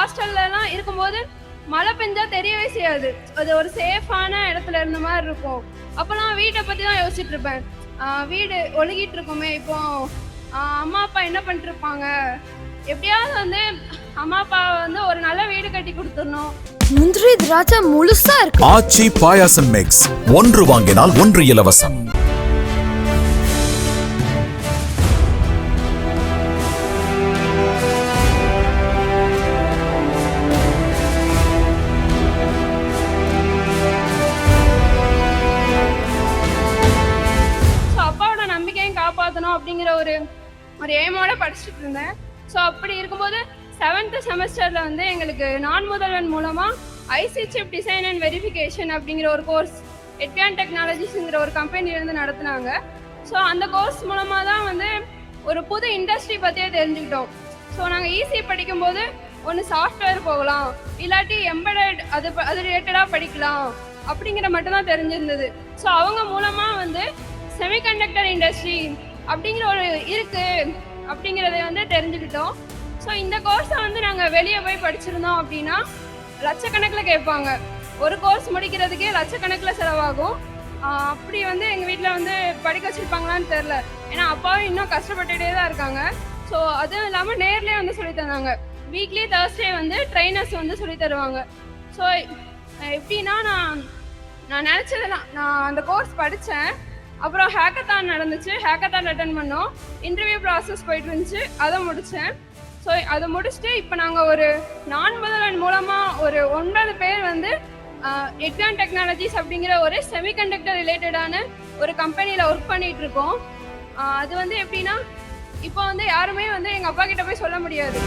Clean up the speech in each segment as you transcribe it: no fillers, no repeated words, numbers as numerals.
ஹாஸ்டல்லாம் இருக்கும்போது மழை பெஞ்சா தெரியவே செய்யாது. அது ஒரு சேஃபான இடத்துல இருந்த மாதிரி இருக்கும். அப்போலாம் வீட்டை பற்றி தான் யோசிச்சுட்டு இருப்பேன். வீடு ஒழுகிட்டு இருக்குமே, இப்போ அம்மா அப்பா என்ன பண்ணிட்டு இருப்பாங்க, எப்படியாவது வந்து அம்மா அப்பா வந்து ஒரு நல்ல வீடு கட்டி கொடுத்துடணும். முந்திரி திராட்சை முழுசா இருக்கு. ஆச்சி பாயாசம் மிக்ஸ், ஒன்று வாங்கினால் ஒன்று இலவசம். காப்பாற்றணும் அப்படிங்கிற ஒரு எய்மோட படிச்சுட்டு இருந்தேன். ஸோ அப்படி இருக்கும்போது 7th செமஸ்டரில் வந்து எங்களுக்கு நான் முதல்வன் மூலமாக IC chip design and verification அப்படிங்கிற ஒரு கோர்ஸ் எட்வியான் டெக்னாலஜிஸுங்கிற ஒரு கம்பெனிலேருந்து நடத்துனாங்க. ஸோ அந்த கோர்ஸ் மூலமாக தான் வந்து ஒரு புது இண்டஸ்ட்ரி பற்றியே தெரிஞ்சுக்கிட்டோம். ஸோ நாங்கள் ஈஸி படிக்கும்போது ஒன்று சாஃப்ட்வேர் போகலாம், இல்லாட்டி எம்பெடட் அது ரிலேட்டடாக படிக்கலாம் அப்படிங்கிற மட்டும்தான் தெரிஞ்சிருந்தது. ஸோ அவங்க மூலமாக வந்து செமிகண்டக்டர் இண்டஸ்ட்ரி அப்படிங்கிற ஒரு இருக்கு அப்படிங்கிறத வந்து தெரிஞ்சுக்கிட்டோம். ஸோ இந்த கோர்ஸை வந்து நாங்கள் வெளியே போய் படிச்சிருந்தோம் அப்படின்னா லட்சக்கணக்கில் கேட்பாங்க. ஒரு கோர்ஸ் முடிக்கிறதுக்கே லட்சக்கணக்கில் செலவாகும். அப்படி வந்து எங்கள் வீட்டில் வந்து படிக்க வச்சுருப்பாங்களான்னு தெரில. ஏன்னா அப்பாவும் இன்னும் கஷ்டப்பட்டுகிட்டே தான் இருக்காங்க. ஸோ அதுவும் இல்லாமல் நேர்லேயே வந்து சொல்லி தந்தாங்க. வீக்லி தேர்ஸ்டே வந்து ட்ரைனர்ஸ் வந்து சொல்லி தருவாங்க. ஸோ எப்படின்னா நான் நினச்சதெல்லாம் நான் அந்த கோர்ஸ் படித்தேன். அப்புறம் ஹேக்கத்தான் நடந்துச்சு, ஹேக்கத்தான் அட்டன் பண்ணோம், இன்டர்வியூ ப்ராசஸ் போயிட்டு இருந்துச்சு, அதை முடித்தேன். ஸோ அதை முடிச்சுட்டு இப்போ நாங்கள் ஒரு நான் முதல்வன் மூலமாக ஒரு 9 பேர் வந்து எட்வியான் டெக்னாலஜிஸ் அப்படிங்கிற ஒரு செமிகண்டக்டர் ரிலேட்டடான ஒரு கம்பெனியில் ஒர்க் பண்ணிகிட்டு இருக்கோம். அது வந்து எப்படின்னா இப்போ வந்து யாருமே வந்து எங்கள் அப்பா கிட்ட போய் சொல்ல முடியாது.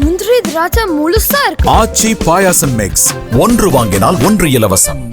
முந்திரி திராட்சை முழுசா இருக்கு. ஆச்சி பாயாசம் மிக்ஸ், ஒன்று வாங்கினால் ஒன்று இலவசம்.